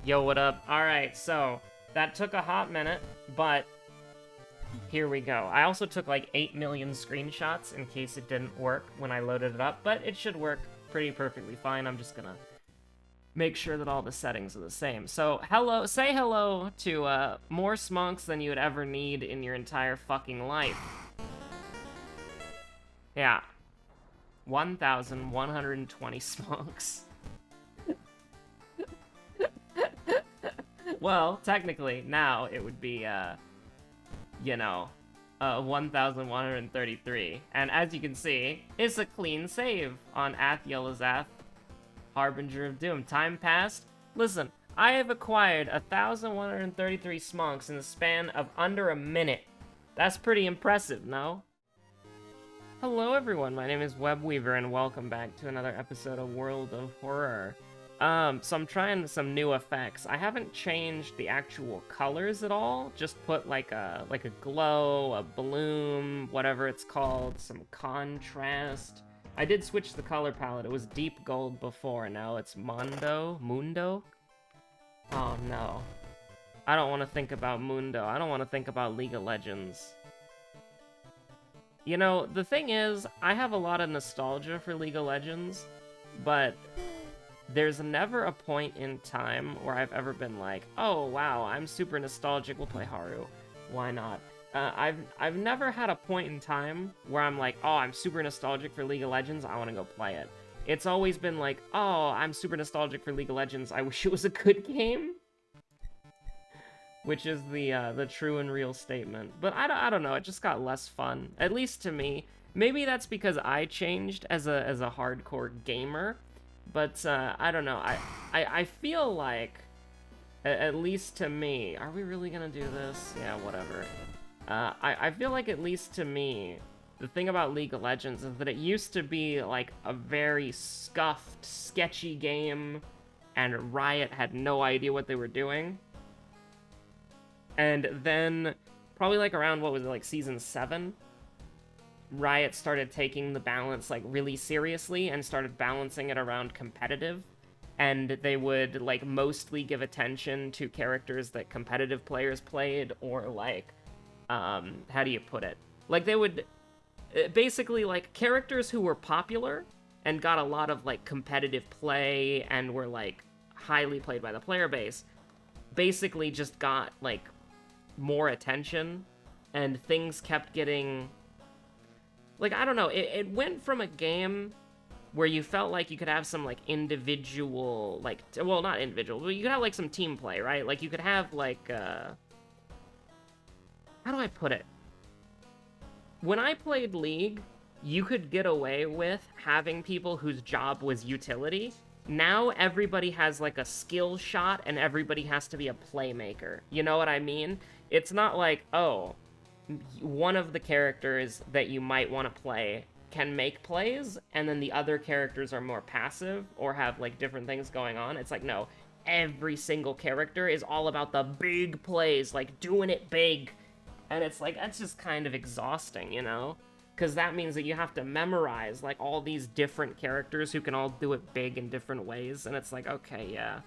Yo, what up? Alright, so that took a hot minute, but here we go. I also took like 8 million screenshots in case it didn't work when I loaded it up, but it should work pretty perfectly fine. I'm just gonna make sure that all the settings are the same. So, say hello to more smonks than you would ever need in your entire fucking life. Yeah. 1,120 smonks. Well, technically, now it would be, 1,133. And as you can see, it's a clean save on Ath-Yelazath, Harbinger of Doom. Time passed. Listen, I have acquired 1,133 smonks in the span of under a minute. That's pretty impressive, no? Hello everyone, my name is Webweaver and welcome back to another episode of World of Horror. So I'm trying some new effects. I haven't changed the actual colors at all, just put like a glow, a bloom, whatever it's called, some contrast. I did switch the color palette. It was deep gold before, now it's Mundo? Oh no. I don't want to think about Mundo. I don't want to think about League of Legends. You know, the thing is, I have a lot of nostalgia for League of Legends, but there's never a point in time where I've ever been like, oh wow, I'm super nostalgic, we'll play Haru. Why not? I've never had a point in time where I'm like, oh, I'm super nostalgic for League of Legends, I want to go play it. It's always been like, oh, I'm super nostalgic for League of Legends, I wish it was a good game. Which is the true and real statement. But I don't know, it just got less fun, at least to me. Maybe that's because I changed as a hardcore gamer. But, I don't know, I feel like, at least to me, are we really gonna do this? Yeah, whatever. I feel like, at least to me, the thing about League of Legends is that it used to be, like, a very scuffed, sketchy game, and Riot had no idea what they were doing. And then, probably, like, around, what was it, like, Season 7? Riot started taking the balance, like, really seriously and started balancing it around competitive. And they would, like, mostly give attention to characters that competitive players played, or, like, how do you put it? Like, they would, basically, like, characters who were popular and got a lot of, like, competitive play and were, like, highly played by the player base, basically just got, like, more attention, and things kept getting... Like, I don't know, it went from a game where you felt like you could have some, like, individual, like, well, not individual, but you could have, like, some team play, right? Like, you could have, like, how do I put it? When I played League, you could get away with having people whose job was utility. Now everybody has, like, a skill shot, and everybody has to be a playmaker. You know what I mean? It's not like, oh, one of the characters that you might want to play can make plays, and then the other characters are more passive or have, like, different things going on. It's like, no, every single character is all about the big plays, like, doing it big. And it's like, that's just kind of exhausting, you know? Because that means that you have to memorize, like, all these different characters who can all do it big in different ways, and it's like, okay, yeah.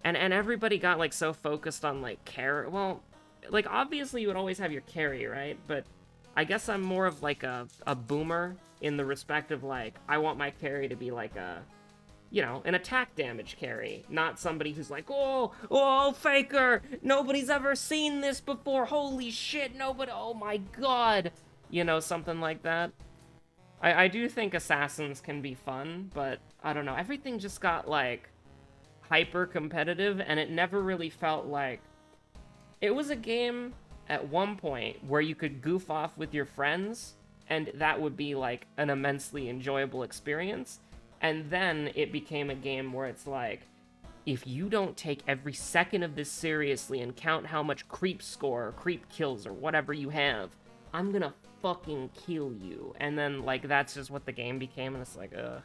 And everybody got, like, so focused on, like, well, like, obviously you would always have your carry, right? But I guess I'm more of, like, a boomer in the respect of, like, I want my carry to be, like, an attack damage carry. Not somebody who's like, oh, Faker! Nobody's ever seen this before! Holy shit, nobody, oh my god! You know, something like that. I do think Assassins can be fun, but I don't know. Everything just got, like, hyper-competitive, and it never really felt like... It was a game at one point where you could goof off with your friends, and that would be, like, an immensely enjoyable experience. And then it became a game where it's like, if you don't take every second of this seriously and count how much creep score or creep kills or whatever you have, I'm gonna fucking kill you. And then, like, that's just what the game became, and it's like, ugh.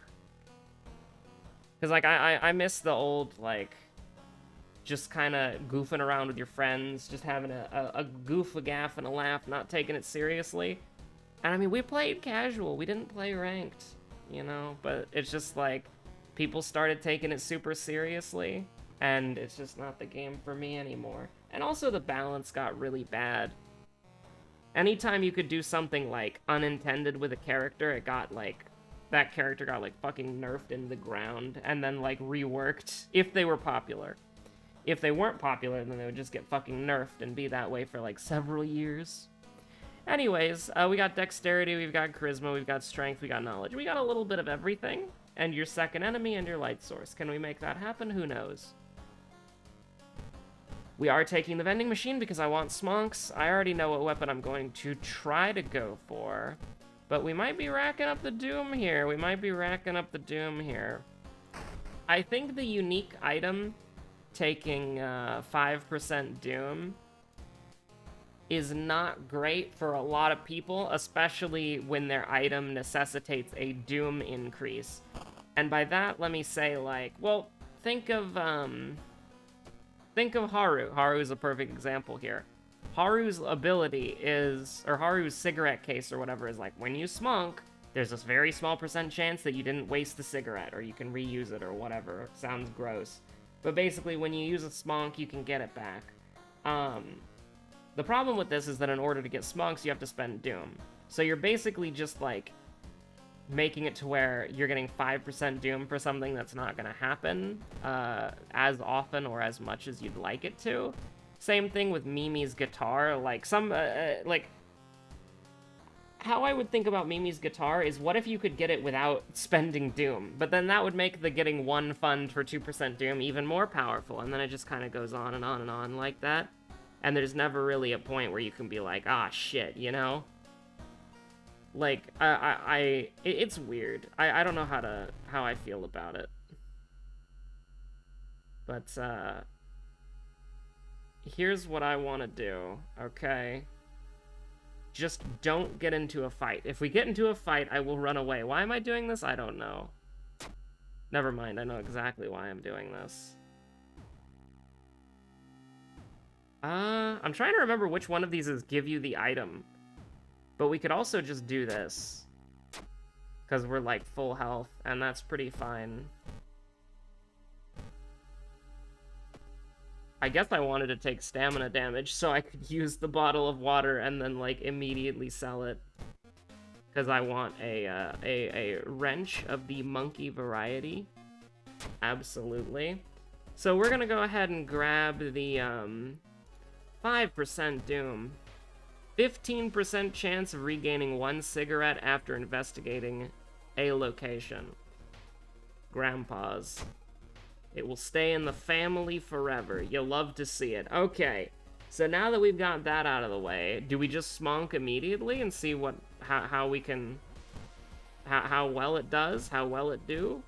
Because, like, I miss the old, like... just kind of goofing around with your friends, just having a goof, a gaff, and a laugh, not taking it seriously. And I mean, we played casual, we didn't play ranked, you know? But it's just like, people started taking it super seriously, and it's just not the game for me anymore. And also the balance got really bad. Anytime you could do something, like, unintended with a character, it got, like, that character got, like, fucking nerfed into the ground, and then, like, reworked, if they were popular. If they weren't popular, then they would just get fucking nerfed and be that way for, like, several years. Anyways, we got dexterity, we've got charisma, we've got strength, we got knowledge. We got a little bit of everything, and your second enemy and your light source. Can we make that happen? Who knows? We are taking the vending machine because I want smonks. I already know what weapon I'm going to try to go for. But we might be racking up the doom here. I think the unique item taking 5% doom is not great for a lot of people, especially when their item necessitates a doom increase. And by that, let me say, like, well, think of Haru. Haru is a perfect example here. Haru's ability is, or Haru's cigarette case or whatever is like, when you smonk, there's this very small % chance that you didn't waste the cigarette, or you can reuse it, or whatever. Sounds gross. But basically, when you use a smonk, you can get it back. The problem with this is that in order to get smonks, you have to spend doom. So you're basically just, like, making it to where you're getting 5% doom for something that's not gonna happen as often or as much as you'd like it to. Same thing with Mimi's guitar. Like, how I would think about Mimi's guitar is, what if you could get it without spending doom? But then that would make the getting one fund for 2% doom even more powerful, and then it just kind of goes on and on and on like that. And there's never really a point where you can be like, ah, shit, you know? Like, it's weird. I don't know how I feel about it. But, here's what I want to do, okay? Just don't get into a fight. If we get into a fight, I will run away. Why am I doing this? I don't know. Never mind, I know exactly why I'm doing this. I'm trying to remember which one of these is give you the item. But we could also just do this. Because we're, like, full health, and that's pretty fine. I guess I wanted to take stamina damage so I could use the bottle of water and then, like, immediately sell it. Because I want a wrench of the monkey variety. Absolutely. So we're gonna go ahead and grab the, 5% doom. 15% chance of regaining 1 cigarette after investigating a location. Grandpa's. It will stay in the family forever. You'll love to see it. Okay, so now that we've got that out of the way, do we just smonk immediately and see how we can, how well it does, how well it do?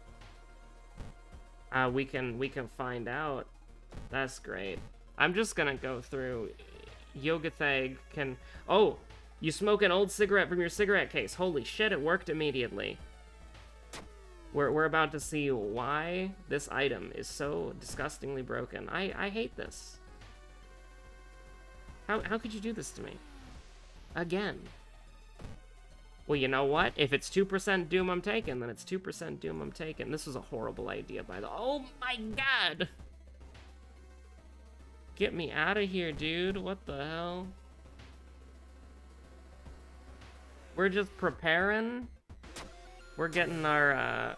We can find out. That's great. I'm just gonna go through. Yogathag can... Oh! You smoke an old cigarette from your cigarette case. Holy shit, it worked immediately. We're about to see why this item is so disgustingly broken. I hate this. How could you do this to me? Again. Well, you know what? If it's 2% doom I'm taking, then it's 2% doom I'm taking. This was a horrible idea, by the... Oh my god! Get me out of here, dude. What the hell? We're just preparing. We're getting our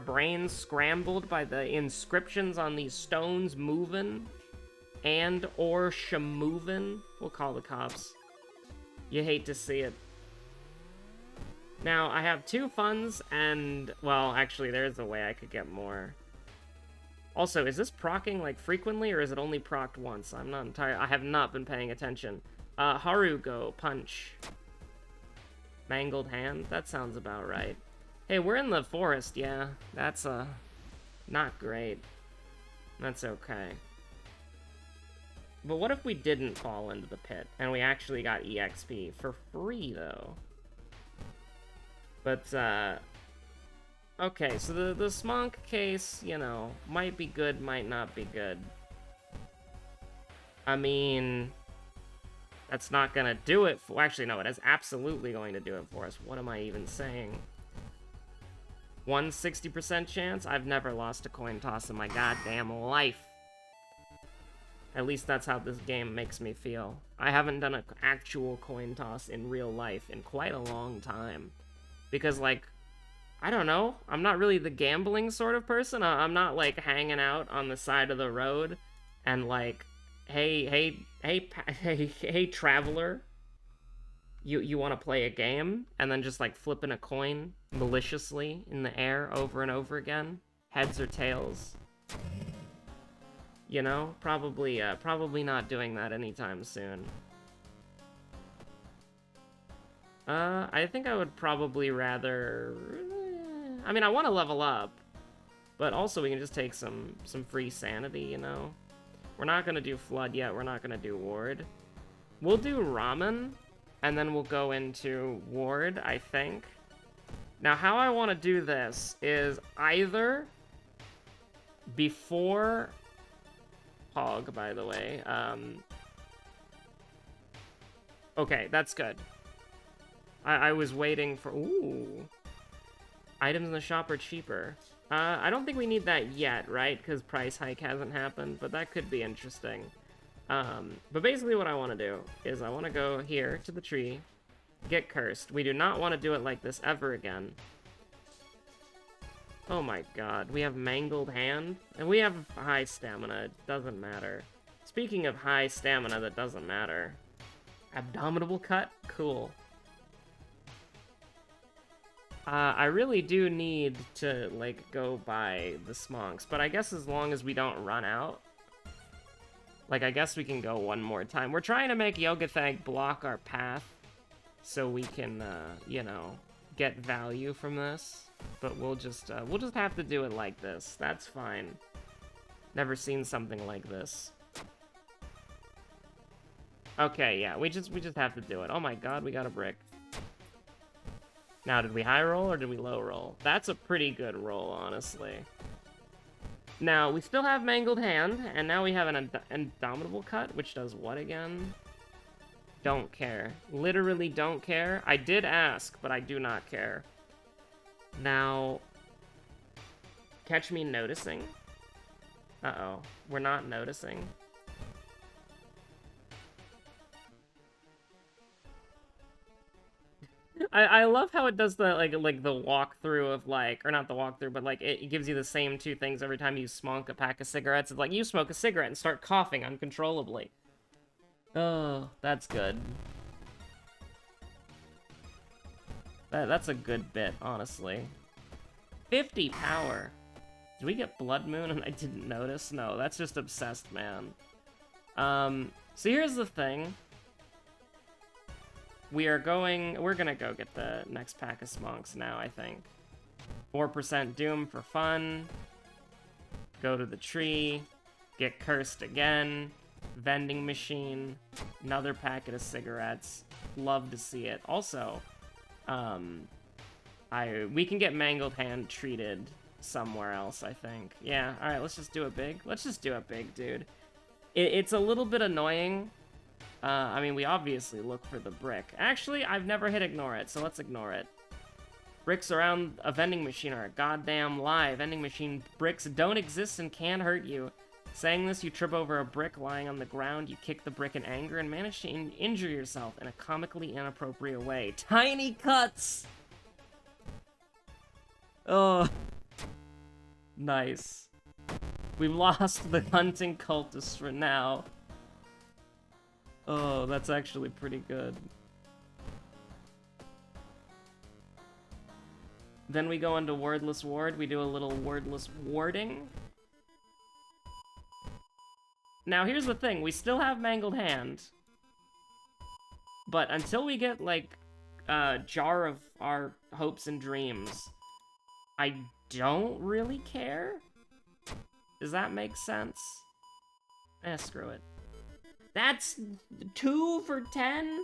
brains scrambled by the inscriptions on these stones moving. And or shamovin'. We'll call the cops. You hate to see it. Now, I have 2 funds and... Well, actually, there's a way I could get more. Also, is this procking, like, frequently, or is it only procced once? I'm not entirely... I have not been paying attention. Haru, go. Punch. Mangled hand? That sounds about right. Hey, we're in the forest, yeah. That's, not great. That's okay. But what if we didn't fall into the pit, and we actually got EXP? For free, though. But, okay, so the smonk case, you know, might be good, might not be good. I mean, that's not gonna do it for... Actually, no, it is absolutely going to do it for us. What am I even saying? One 60% chance? I've never lost a coin toss in my goddamn life. At least that's how this game makes me feel. I haven't done an actual coin toss in real life in quite a long time. Because, like, I don't know. I'm not really the gambling sort of person. I'm not, like, hanging out on the side of the road and, like, hey, traveler, you want to play a game? And then just, like, flipping a coin maliciously in the air over and over again. Heads or tails. You know? Probably not doing that anytime soon. I think I would probably rather... I mean, I want to level up, but also we can just take some free sanity, you know? We're not gonna do Flood yet, we're not gonna do Ward. We'll do Ramen, and then we'll go into Ward, I think. Now, how I want to do this is either before... Hog, by the way. Okay, that's good. I was waiting for... Ooh. Items in the shop are cheaper. I don't think we need that yet, right? Because price hike hasn't happened, but that could be interesting. But basically what I want to do is I want to go here to the tree, get cursed. We do not want to do it like this ever again. Oh my god, we have Mangled Hand, and we have high stamina. It doesn't matter. Speaking of high stamina, that doesn't matter. Abdominable cut? Cool. I really do need to, like, go by the smonks, but I guess as long as we don't run out. Like, I guess we can go one more time. We're trying to make Yogathag block our path so we can, you know, get value from this. But we'll just have to do it like this. That's fine. Never seen something like this. Okay, yeah, we just have to do it. Oh my god, we got a brick. Now, did we high roll or did we low roll? That's a pretty good roll, honestly. Now, we still have Mangled Hand, and now we have an Indomitable Cut, which does what again? Don't care. Literally don't care. I did ask, but I do not care. Now, catch me noticing. Uh-oh, we're not noticing. I love how it does the like the walkthrough of like, or not the walkthrough, but like it gives you the same two things every time you smoke a pack of cigarettes. It's like you smoke a cigarette and start coughing uncontrollably. Oh, that's good. That's a good bit, honestly. 50 power. Did we get Blood Moon and I didn't notice? No, that's just obsessed, man. So here's the thing. We're gonna go get the next pack of smonks now, I think. 4% Doom for fun. Go to the tree. Get cursed again. Vending machine. Another packet of cigarettes. Love to see it. Also, we can get Mangled Hand treated somewhere else, I think. Yeah, alright, let's just do it big. Let's just do it big, dude. It's a little bit annoying. I mean, we obviously look for the brick. Actually, I've never hit ignore it, so let's ignore it. Bricks around a vending machine are a goddamn lie. Vending machine bricks don't exist and can't hurt you. Saying this, you trip over a brick lying on the ground, you kick the brick in anger, and manage to injure yourself in a comically inappropriate way. Tiny cuts! Oh. Nice. We've lost the hunting cultist for now. Oh, that's actually pretty good. Then we go into Wordless Ward. We do a little wordless warding. Now, here's the thing. We still have Mangled Hand. But until we get, like, a jar of our hopes and dreams, I don't really care. Does that make sense? Screw it. That's 2 for 10?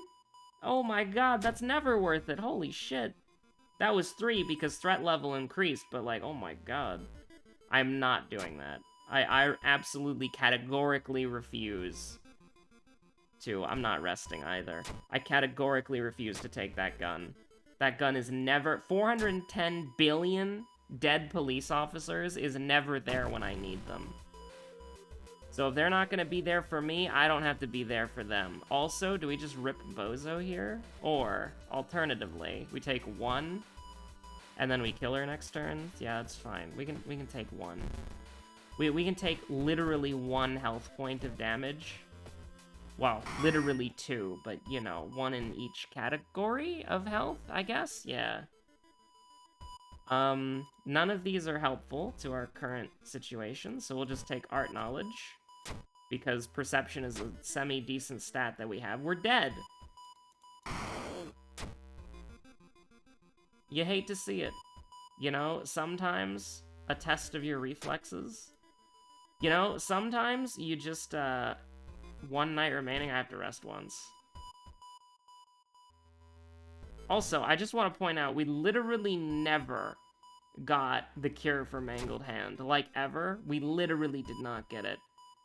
Oh my god, that's never worth it. Holy shit. That was 3 because threat level increased, but like, oh my god. I'm not doing that. I absolutely categorically refuse to. I'm not resting either. I categorically refuse to take that gun. That gun is never... 410 billion dead police officers is never there when I need them. So if they're not going to be there for me, I don't have to be there for them. Also, do we just rip Bozo here? Or, alternatively, we take 1, and then we kill her next turn? Yeah, that's fine. We can take 1. We can take literally 1 health point of damage. Well, literally 2, but, you know, 1 in each category of health, I guess? Yeah. None of these are helpful to our current situation, so we'll just take Art Knowledge. Because Perception is a semi-decent stat that we have. We're dead! You hate to see it. You know, sometimes a test of your reflexes. You know, sometimes you just, 1 night remaining, I have to rest once. Also, I just want to point out, we literally never got the cure for Mangled Hand. Like, ever. We literally did not get it.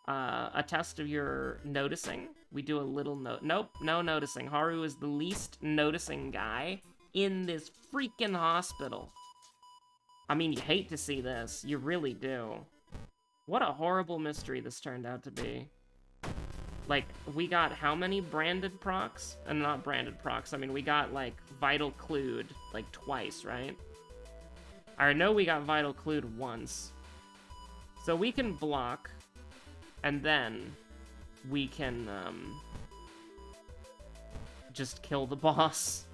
A test of your noticing. We do a little nope, no noticing. Haru is the least noticing guy in this freaking hospital. I mean, you hate to see this. You really do. What a horrible mystery this turned out to be. Like, we got how many branded procs? And not branded procs, I mean, we got, like, Vital Clued, like, twice, right? I know we got Vital Clued once. So we can block, and then we can, just kill the boss.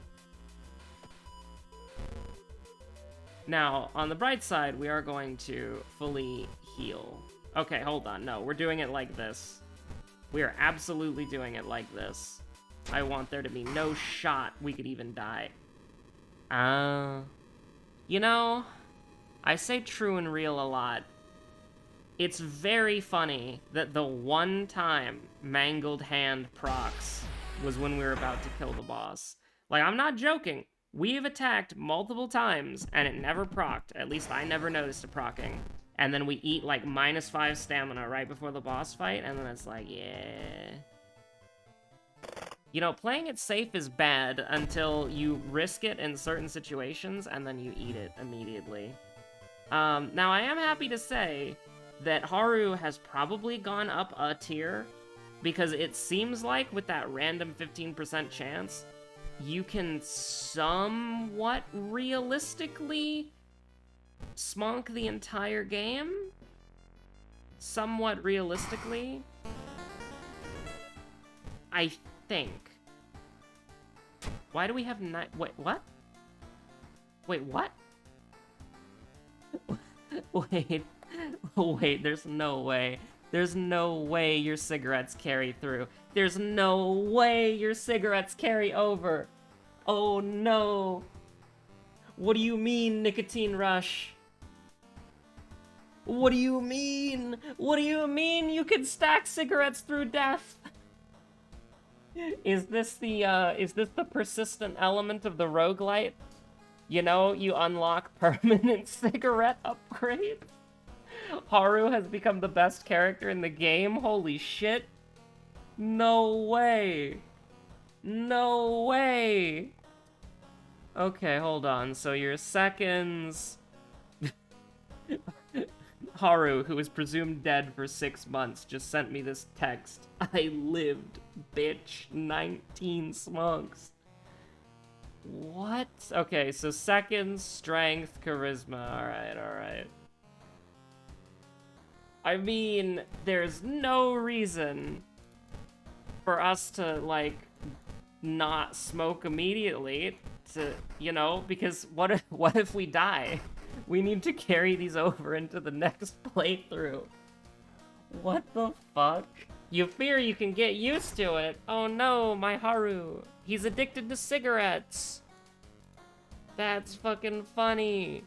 Now, on the bright side, we are going to fully heal. Okay, hold on, no, we're doing it like this. We are absolutely doing it like this. I want there to be no shot we could even die. You know, I say true and real a lot. It's very funny that the one time Mangled Hand procs was when we were about to kill the boss. Like, I'm not joking. We've attacked multiple times, and it never procced. At least I never noticed it proccing. And then we eat, like, -5 stamina right before the boss fight, and then it's like, yeah. You know, playing it safe is bad until you risk it in certain situations, and then you eat it immediately. Now, I am happy to say that Haru has probably gone up a tier, because it seems like with that random 15% chance, you can somewhat realistically smonk the entire game? Somewhat realistically? I think. Why do we have wait, what? Wait, what? Wait, there's no way. There's no way your cigarettes carry through. There's no way your cigarettes carry over. Oh no. What do you mean, nicotine rush? What do you mean? What do you mean you can stack cigarettes through death? Is this the persistent element of the roguelite? You know, you unlock permanent cigarette upgrade? Haru has become the best character in the game? Holy shit. No way. No way. Okay, hold on. So your seconds... Haru, who is presumed dead for 6 months, just sent me this text. I lived, bitch. 19 smonks. What? Okay, so seconds, strength, charisma. Alright, alright. I mean, there's no reason for us to, like, not smoke immediately to, you know, because what if we die? We need to carry these over into the next playthrough. What the fuck? You fear you can get used to it. Oh no, my Haru. He's addicted to cigarettes. That's fucking funny.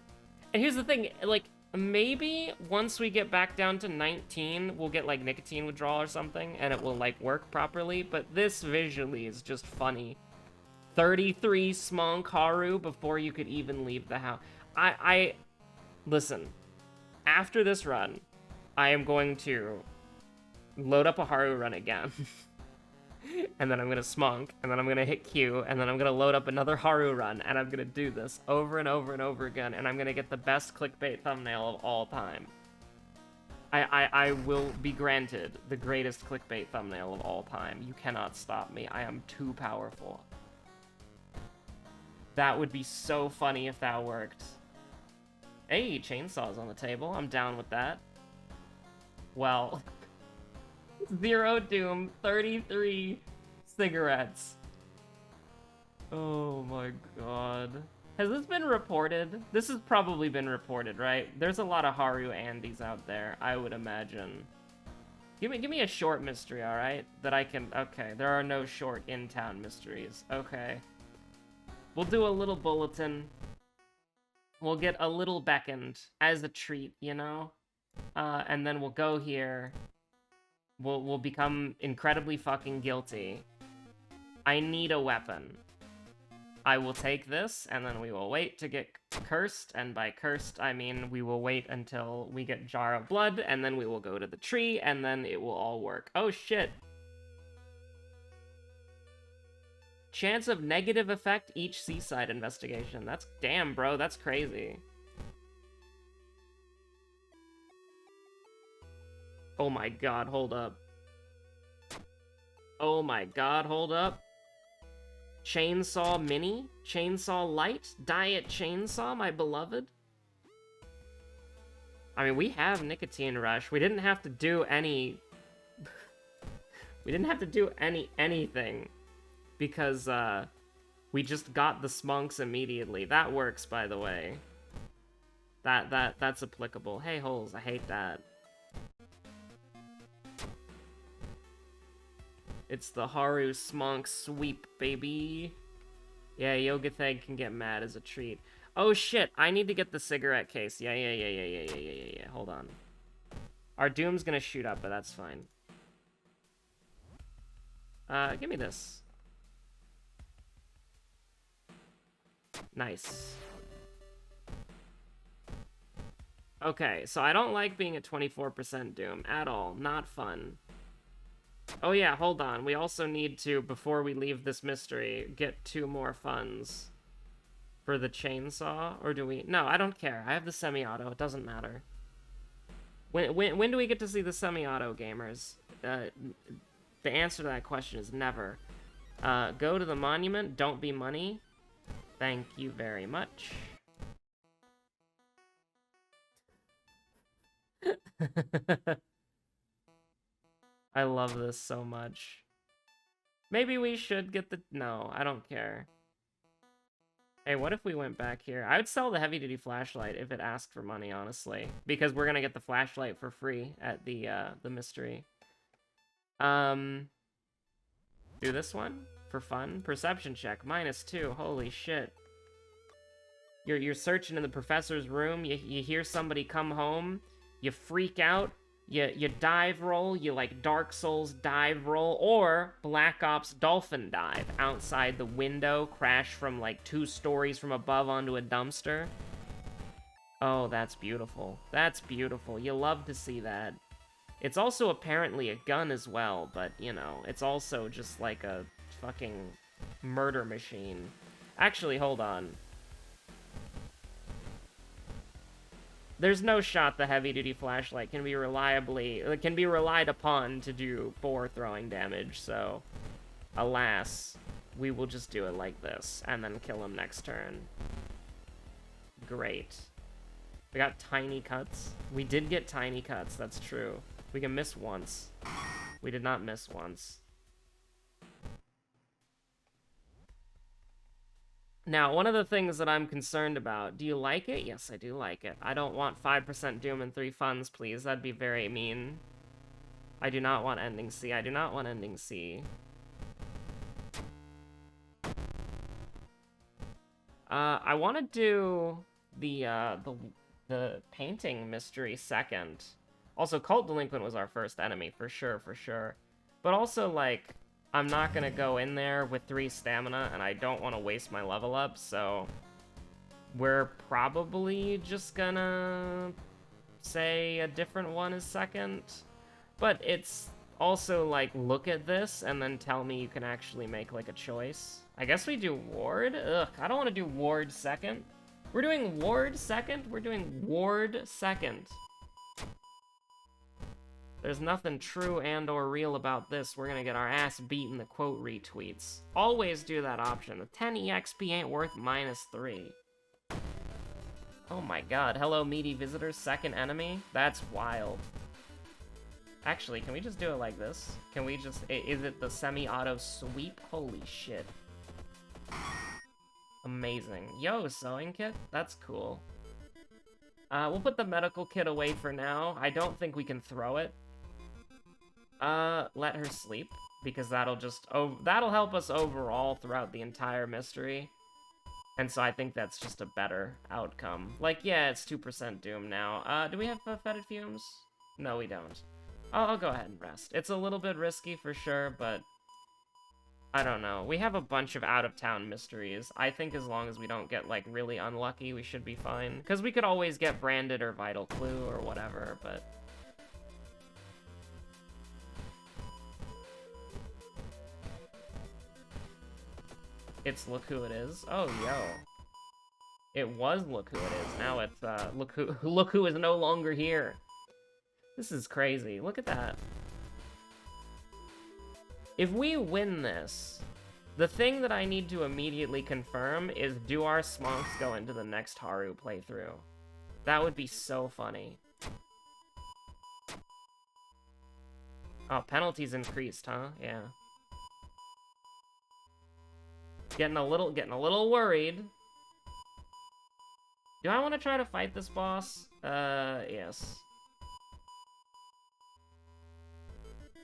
And here's the thing, like, maybe once we get back down to 19, we'll get, like, nicotine withdrawal or something, and it will, like, work properly, but this visually is just funny. 33 smonk Haru before you could even leave the house. Listen, after this run, I am going to load up a Haru run again. and then I'm gonna smunk, and then I'm gonna hit Q, and then I'm gonna load up another Haru run, and I'm gonna do this over and over and over again, and I'm gonna get the best clickbait thumbnail of all time. I will be granted the greatest clickbait thumbnail of all time. You cannot stop me. I am too powerful. That would be so funny if that worked. Hey, chainsaws on the table. I'm down with that. Well, 0 doom, 33 cigarettes. Oh my god. Has this been reported? This has probably been reported, right? There's a lot of Haru Andys out there, I would imagine. Give me a short mystery, alright? That I can... Okay, there are no short in-town mysteries. Okay. We'll do a little bulletin. We'll get a little beckoned as a treat, you know? And then we'll go here. We'll become incredibly fucking guilty. I need a weapon. I will take this, and then we will wait to get cursed, and by cursed, I mean we will wait until we get Jar of Blood, and then we will go to the tree, and then it will all work. Oh, shit. Chance of negative effect each seaside investigation. That's... Damn, bro, that's crazy. Oh my god, hold up. Oh my god, hold up. Chainsaw Mini? Chainsaw Light? Diet Chainsaw, my beloved? I mean, we have Nicotine Rush. We didn't have to do any... we didn't have to do anything. Because, we just got the smunks immediately. That works, by the way. That's applicable. Hey, holes, I hate that. It's the Haru Smunk Sweep, baby. Yeah, Yogatheg can get mad as a treat. Oh shit, I need to get the cigarette case. Yeah. Hold on. Our Doom's gonna shoot up, but that's fine. Give me this. Nice. Okay, so I don't like being at 24% Doom at all. Not fun. Oh yeah, hold on. We also need to, before we leave this mystery, get 2 more funds for the chainsaw. Or do we? No, I don't care. I have the semi-auto. It doesn't matter. When do we get to see the semi-auto, gamers? The answer to that question is never. Go to the monument. Don't be money. Thank you very much. I love this so much. Maybe we should get the... No, I don't care. Hey, what if we went back here? I would sell the heavy-duty flashlight if it asked for money, honestly. Because we're gonna get the flashlight for free at the mystery. Do this one for fun. Perception check, -2. Holy shit. You're searching in the professor's room. You hear somebody come home. You freak out. You dive roll, you like Dark Souls dive roll, or Black Ops dolphin dive outside the window, crash from like 2 stories from above onto a dumpster. Oh, that's beautiful. That's beautiful. You love to see that. It's also apparently a gun as well, but you know, it's also just like a fucking murder machine. Actually, hold on. There's no shot the heavy-duty flashlight can be relied upon to do 4 throwing damage, so alas, we will just do it like this, and then kill him next turn. Great. We got tiny cuts. We did get tiny cuts, that's true. We can miss once. We did not miss once. Now, one of the things that I'm concerned about, do you like it? Yes, I do like it. I don't want 5% Doom and 3 funds, please. That'd be very mean. I do not want ending C. I do not want ending C. I want to do the painting mystery second. Also, Cult Delinquent was our first enemy, for sure, for sure. But also, like... I'm not gonna go in there with 3 stamina, and I don't want to waste my level up, so... We're probably just gonna... say a different one is second. But it's also, like, look at this and then tell me you can actually make, like, a choice. I guess we do Ward? Ugh, I don't want to do Ward second. We're doing Ward second? We're doing Ward second. There's nothing true and or real about this. We're gonna get our ass beat in the quote retweets. Always do that option. The 10 EXP ain't worth -3. Oh my god. Hello, meaty visitors. Second enemy? That's wild. Actually, can we just do it like this? Can we just... Is it the semi-auto sweep? Holy shit. Amazing. Yo, sewing kit? That's cool. We'll put the medical kit away for now. I don't think we can throw it. Let her sleep. Because that'll just... that'll help us overall throughout the entire mystery. And so I think that's just a better outcome. Like, yeah, it's 2% doom now. Do we have fetid fumes? No, we don't. I'll go ahead and rest. It's a little bit risky for sure, but... I don't know. We have a bunch of out-of-town mysteries. I think as long as we don't get, like, really unlucky, we should be fine. Because we could always get branded or vital clue or whatever, but... It's look who it is. Oh, yo. It was look who it is. Now it's, look who is no longer here. This is crazy. Look at that. If we win this, the thing that I need to immediately confirm is, do our smonks go into the next Haru playthrough? That would be so funny. Oh, penalties increased, huh? Yeah. Getting a little worried. Do I want to try to fight this boss? Yes.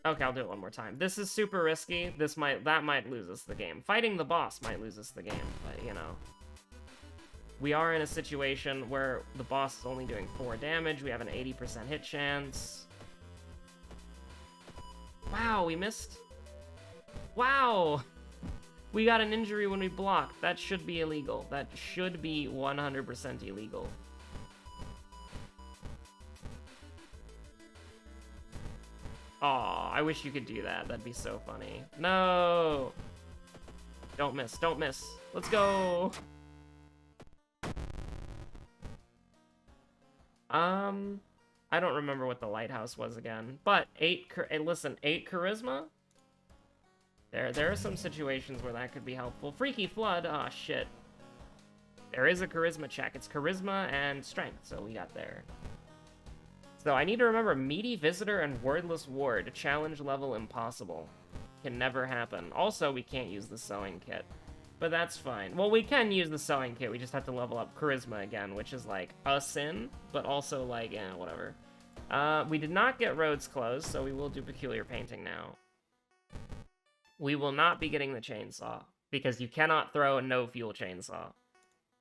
Okay, I'll do it one more time. This is super risky. That might lose us the game. Fighting the boss might lose us the game, but, you know. We are in a situation where the boss is only doing 4 damage. We have an 80% hit chance. Wow, we missed. Wow! We got an injury when we blocked. That should be illegal. That should be 100% illegal. Aw, I wish you could do that. That'd be so funny. No! Don't miss, don't miss. Let's go! I don't remember what the lighthouse was again. But 8 charisma? There are some situations where that could be helpful. Freaky Flood, ah, shit. There is a charisma check. It's charisma and strength, so we got there. So I need to remember Meaty Visitor and Wordless Ward. Challenge level impossible. Can never happen. Also, we can't use the sewing kit. But that's fine. Well, we can use the sewing kit. We just have to level up charisma again, which is like a sin, but also like, eh, whatever. We did not get roads closed, so we will do peculiar painting now. We will not be getting the chainsaw, because you cannot throw a no-fuel chainsaw.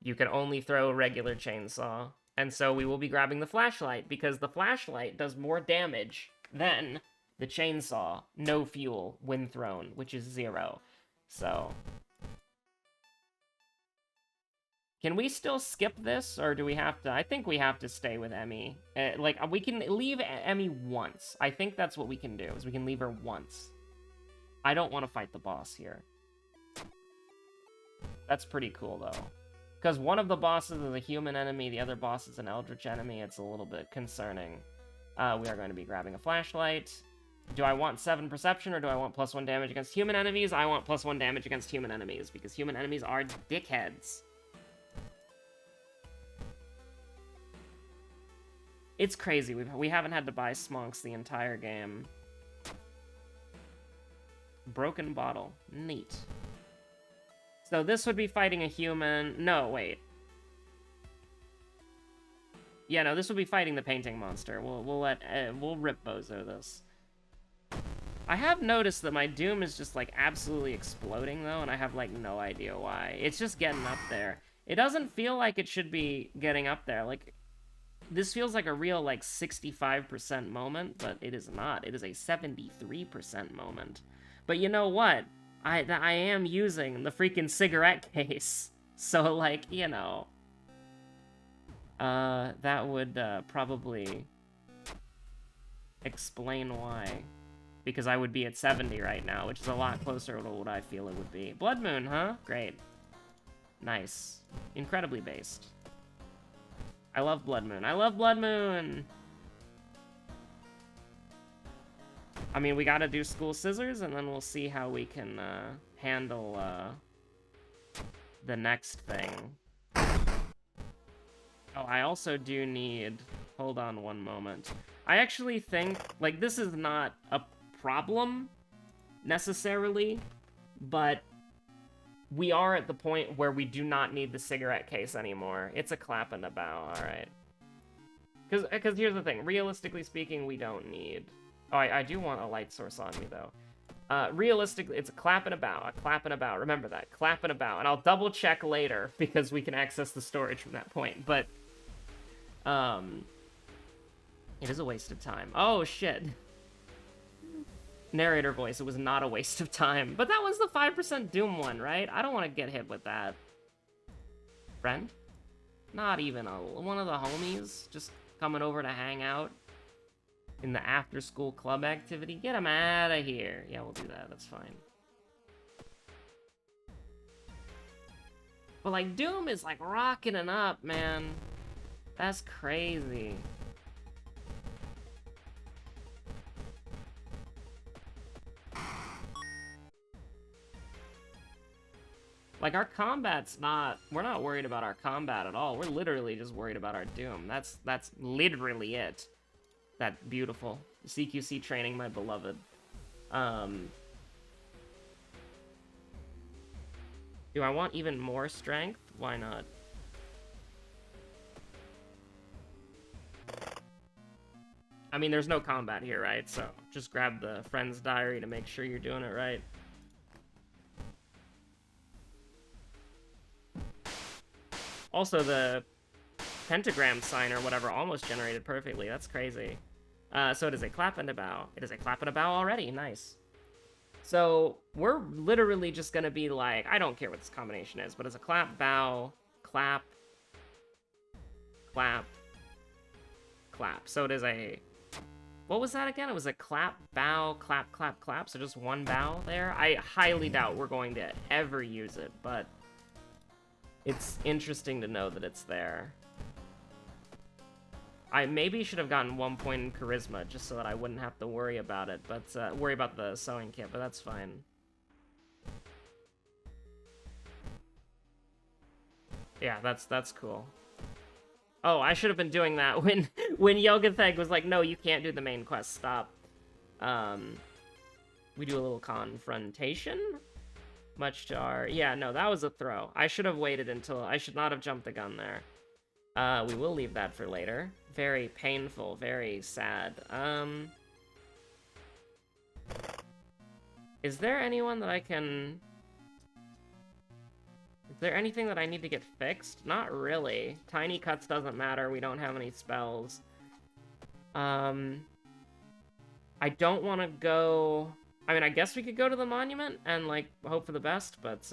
You can only throw a regular chainsaw. And so we will be grabbing the flashlight, because the flashlight does more damage than the chainsaw, no fuel, when thrown, which is 0. So... Can we still skip this, or do we have to... I think we have to stay with Emmy. Like, we can leave Emmy once. I think that's what we can do, is we can leave her once. I don't want to fight the boss here. That's pretty cool, though. Because one of the bosses is a human enemy, the other boss is an eldritch enemy. It's a little bit concerning. We are going to be grabbing a flashlight. Do I want 7 perception, or do I want +1 damage against human enemies? I want +1 damage against human enemies, because human enemies are dickheads. It's crazy. We haven't had to buy smonks the entire game. Broken bottle. Neat. So this would be fighting a human... No, wait. Yeah, no, this would be fighting the painting monster. We'll rip Bozo this. I have noticed that my Doom is just, like, absolutely exploding, though, and I have, like, no idea why. It's just getting up there. It doesn't feel like it should be getting up there. Like, this feels like a real, like, 65% moment, but it is not. It is a 73% moment. But you know what? I am using the freaking cigarette case. So, like, you know... that would, probably explain why. because I would be at 70 right now, which is a lot closer to what I feel it would be. Blood Moon, huh? Great. Nice. Incredibly based. I love Blood Moon. I love Blood Moon! I mean, we gotta do School Scissors, and then we'll see how we can handle the next thing. Oh, I also do need... Hold on one moment. I actually think, like, this is not a problem, necessarily, but we are at the point where we do not need the cigarette case anymore. It's a clap and a bow, alright. Because here's the thing, realistically speaking, we don't need... Oh, I do want a light source on me, though. Realistically, it's a clap and a bow, remember that, clap and a bow, and I'll double check later, because we can access the storage from that point, but, it is a waste of time. Oh, shit. Narrator voice, it was not a waste of time, but that was the 5% Doom one, right? I don't want to get hit with that. Friend? Not even one of the homies, just coming over to hang out in the after-school club activity. Get him out of here. Yeah, we'll do that. That's fine. But, like, Doom is, like, rocketing up, man. That's crazy. Like, our combat's not... We're not worried about our combat at all. We're literally just worried about our Doom. That's literally it. That beautiful. CQC training, my beloved. Do I want even more strength? Why not? I mean, there's no combat here, right? So, just grab the friend's diary to make sure you're doing it right. Also, the pentagram sign or whatever almost generated perfectly. That's crazy. So it is a clap and a bow. It is a clap and a bow already. Nice. So we're literally just going to be like, I don't care what this combination is, but it's a clap, bow, clap, clap, clap. So it is a... What was that again? It was a clap, bow, clap, clap, clap. So just one bow there. I highly doubt we're going to ever use it, but it's interesting to know that it's there. I maybe should have gotten 1 point in charisma just so that I wouldn't have to worry about it, but worry about the sewing kit, but that's fine. Yeah, that's cool. Oh, I should have been doing that when Yoga Theg was like, no, you can't do the main quest, stop. We do a little confrontation? Much to our... Yeah, no, that was a throw. I should have waited until... I should not have jumped the gun there. We will leave that for later. Very painful, very sad. Is there anyone that I can... Is there anything that I need to get fixed? Not really. Tiny cuts doesn't matter, we don't have any spells. I don't want to go... I mean, I guess we could go to the monument and, like, hope for the best, but,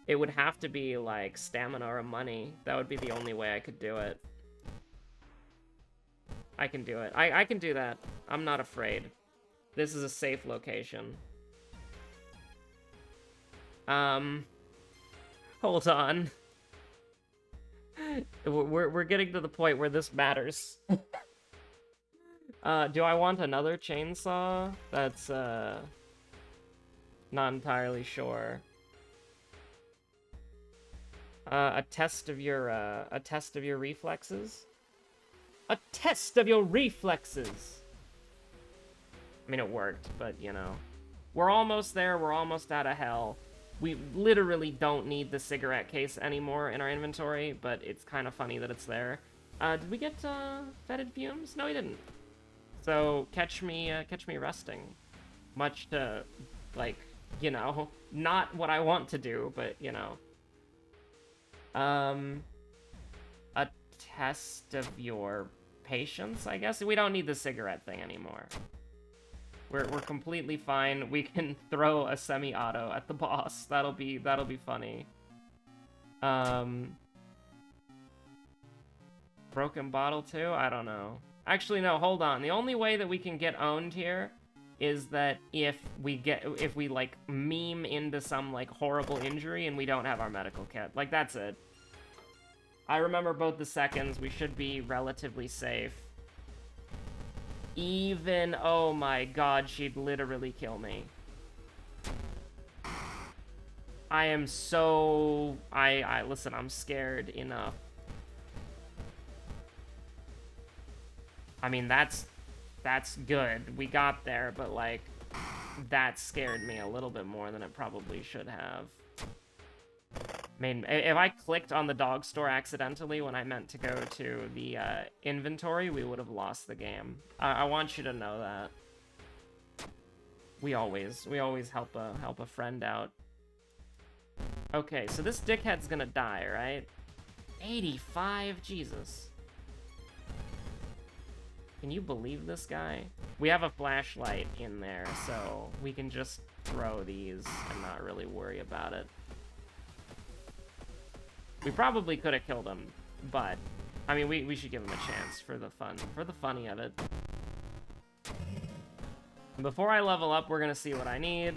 it would have to be, like, stamina or money. That would be the only way I could do it. I can do it. I can do that. I'm not afraid. This is a safe location. Hold on. We're getting to the point where this matters. Do I want another chainsaw? That's, not entirely sure. A test of your reflexes? A test of your reflexes! I mean, it worked, but, you know. We're almost there, we're almost out of hell. We literally don't need the cigarette case anymore in our inventory, but it's kind of funny that it's there. Did we get, fetid fumes? No, we didn't. So, catch me resting. Much to, like, you know, not what I want to do, but, you know. A test of your patience, I guess? We don't need the cigarette thing anymore. We're completely fine. We can throw a semi-auto at the boss. That'll be funny. Broken bottle too? I don't know. Actually, no, hold on. The only way that we can get owned here is that if we, like, meme into some, like, horrible injury and we don't have our medical kit. Like, that's it. I remember both the seconds. We should be relatively safe. Even, oh my god, she'd literally kill me. I am so... listen, I'm scared enough. I mean, that's good. We got there, but, like, that scared me a little bit more than it probably should have. I mean, if I clicked on the dog store accidentally when I meant to go to the inventory, we would have lost the game. I want you to know that. We always help a friend out. Okay, so this dickhead's gonna die, right? 85, Jesus. Can you believe this guy? We have a flashlight in there, so we can just throw these and not really worry about it. We probably could have killed him, but I mean, we should give him a chance for the funny of it. Before I level up, we're gonna see what I need.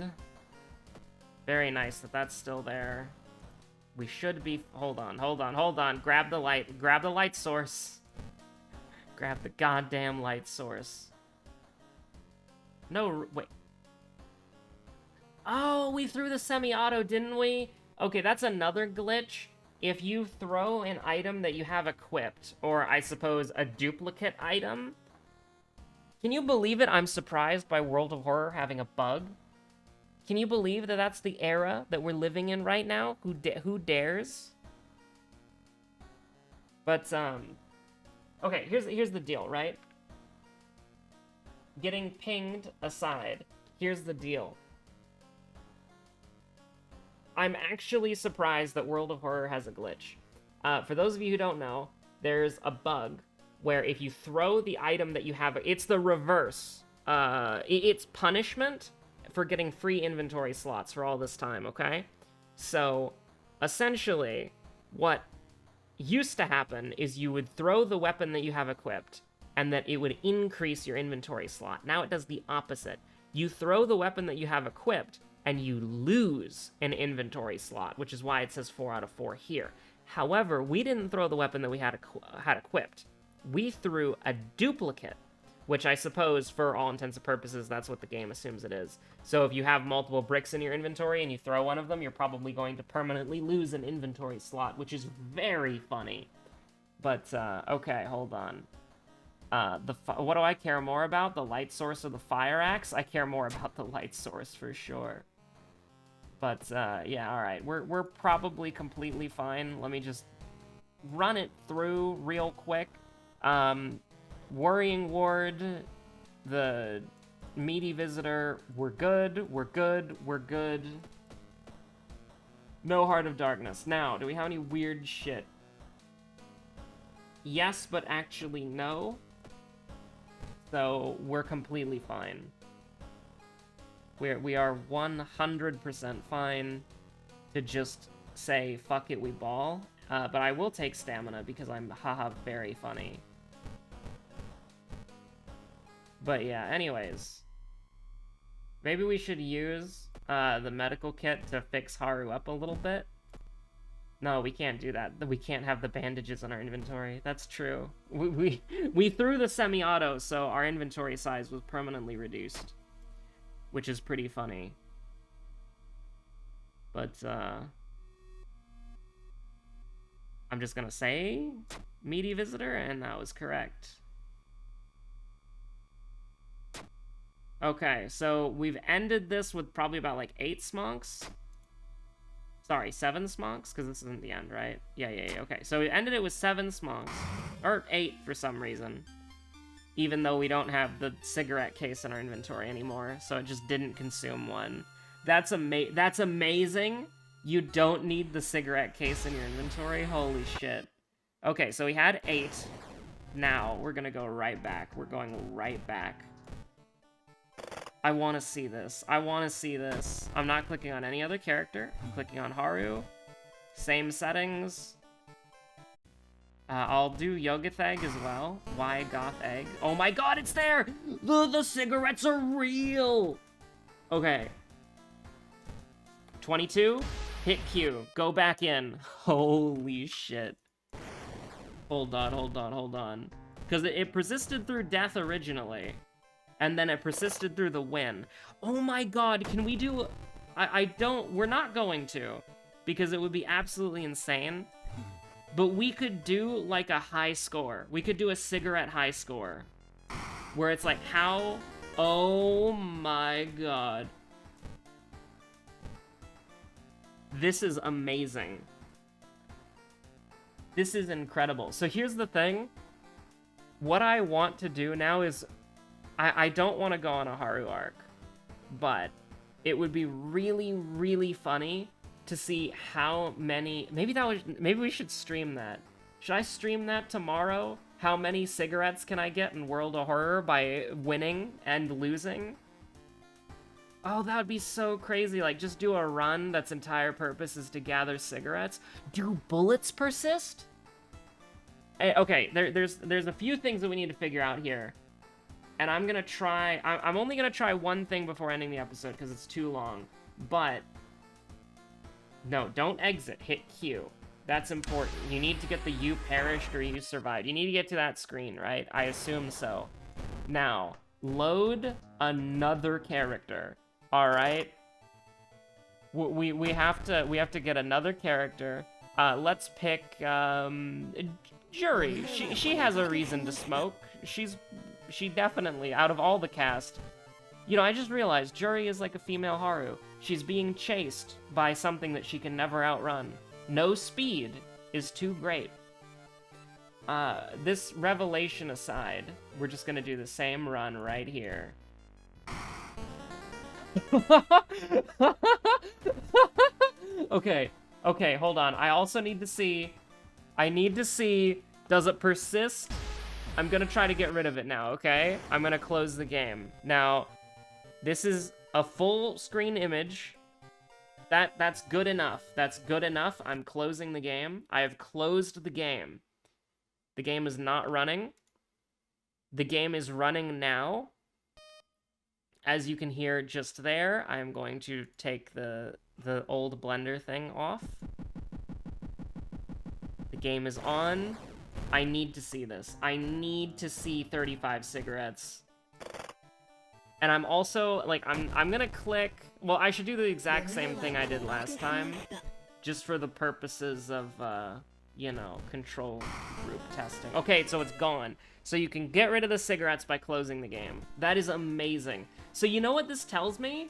Very nice that that's still there. We should be... Hold on. Grab the light source. Grab the goddamn light source. No, wait. Oh, we threw the semi-auto, didn't we? Okay, that's another glitch. If you throw an item that you have equipped, or I suppose a duplicate item... Can you believe it? I'm surprised by World of Horror having a bug. Can you believe that that's the era that we're living in right now? Who dares? But, okay, here's the deal, right? Getting pinged aside, here's the deal. I'm actually surprised that World of Horror has a glitch. For those of you who don't know, there's a bug where if you throw the item that you have, it's the reverse. It's punishment for getting free inventory slots for all this time, okay? So, essentially, what used to happen is you would throw the weapon that you have equipped, and that it would increase your inventory slot. Now it does the opposite. You throw the weapon that you have equipped, and you lose an inventory slot, which is why it says 4 out of 4 here. However, we didn't throw the weapon that we had equipped. We threw a duplicate, which I suppose, for all intents and purposes, that's what the game assumes it is. So if you have multiple bricks in your inventory and you throw one of them, you're probably going to permanently lose an inventory slot, which is very funny. But, okay, hold on. What do I care more about? The light source or the fire axe? I care more about the light source, for sure. But, yeah, alright. We're probably completely fine. Let me just run it through real quick. Worrying Ward, the meaty visitor, we're good. No Heart of Darkness. Now, do we have any weird shit? Yes, but actually no. So, we're completely fine. We are 100% fine to just say, fuck it, we ball. But I will take stamina because I'm, haha, very funny. But yeah, anyways. Maybe we should use the medical kit to fix Haru up a little bit. No, we can't do that. We can't have the bandages in our inventory. That's true. We threw the semi-auto, so our inventory size was permanently reduced. Which is pretty funny. But, I'm just gonna say meaty visitor, and that was correct. Okay, so we've ended this with probably about, like, 8 smonks. Sorry, 7 smonks, because this isn't the end, right? Yeah, okay. So we ended it with 7 smonks. Or 8, for some reason. Even though we don't have the cigarette case in our inventory anymore, so it just didn't consume one. That's amazing! You don't need the cigarette case in your inventory? Holy shit. Okay, so we had 8. Now, we're gonna go right back. We're going right back. I want to see this. I want to see this. I'm not clicking on any other character. I'm clicking on Haru. Same settings. I'll do Yogurt Egg as well. Why Goth Egg? Oh my god, it's there! The cigarettes are real! Okay. 22, hit Q, go back in. Holy shit. Hold on. Because it persisted through death originally. And then it persisted through the win. Oh my god, can we do... we're not going to. Because it would be absolutely insane. But we could do, like, a high score. We could do a cigarette high score. Where it's like, how... Oh my god. This is amazing. This is incredible. So here's the thing. What I want to do now is... I don't want to go on a Haru arc. But it would be really, really funny to see how many... Maybe we should stream that. Should I stream that tomorrow? How many cigarettes can I get in World of Horror by winning and losing? Oh, that would be so crazy. Like, just do a run that's entire purpose is to gather cigarettes. Do bullets persist? Okay, there's a few things that we need to figure out here. And I'm gonna try... I'm only gonna try one thing before ending the episode, because it's too long. But... No, don't exit. Hit Q. That's important. You need to get the you perished or you survived. You need to get to that screen, right? I assume so. Now, load another character. Alright? We have to get another character. Let's pick, Jury. She has a reason to smoke. She definitely, out of all the cast... You know, I just realized Jury is like a female Haru. She's being chased by something that she can never outrun. No speed is too great. This revelation aside, we're just gonna do the same run right here. Okay, hold on. I also need to see... Does it persist? I'm gonna try to get rid of it now, okay? I'm gonna close the game. Now, this is a full screen image. That's good enough. That's good enough. I'm closing the game. I have closed the game. The game is not running. The game is running now. As you can hear just there, I'm going to take the old Blender thing off. The game is on. I need to see this. I need to see 35 cigarettes. And I'm also, like, I'm gonna click... Well, I should do the exact same thing I did last time. Just for the purposes of, you know, control group testing. Okay, so it's gone. So you can get rid of the cigarettes by closing the game. That is amazing. So you know what this tells me?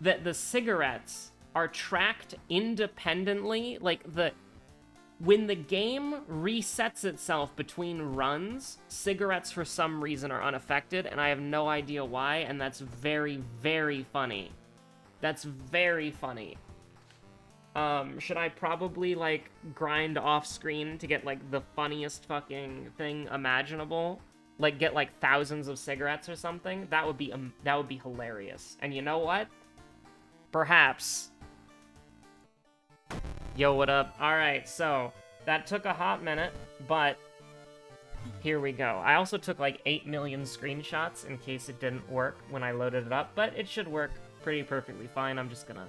That the cigarettes are tracked independently. Like, when the game resets itself between runs, cigarettes for some reason are unaffected, and I have no idea why, and that's very, very funny. That's very funny. Should I probably, like, grind off screen to get, like, the funniest fucking thing imaginable? Like, get, like, thousands of cigarettes or something? That would be hilarious. And you know what? Perhaps. Yo, what up? Alright, so, that took a hot minute, but here we go. I also took like 8 million screenshots in case it didn't work when I loaded it up, but it should work pretty perfectly fine. I'm just gonna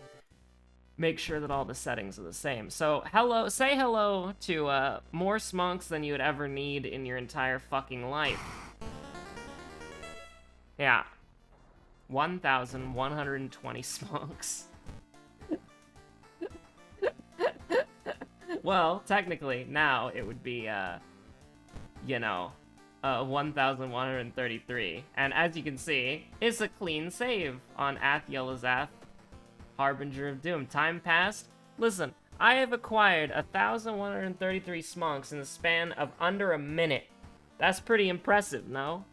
make sure that all the settings are the same. So, say hello to more smonks than you would ever need in your entire fucking life. Yeah. 1,120 smonks. Well, technically, now it would be, you know, 1,133. And as you can see, it's a clean save on Ath-Yelazath, Harbinger of Doom. Time passed. Listen, I have acquired 1,133 smonks in the span of under a minute. That's pretty impressive, no?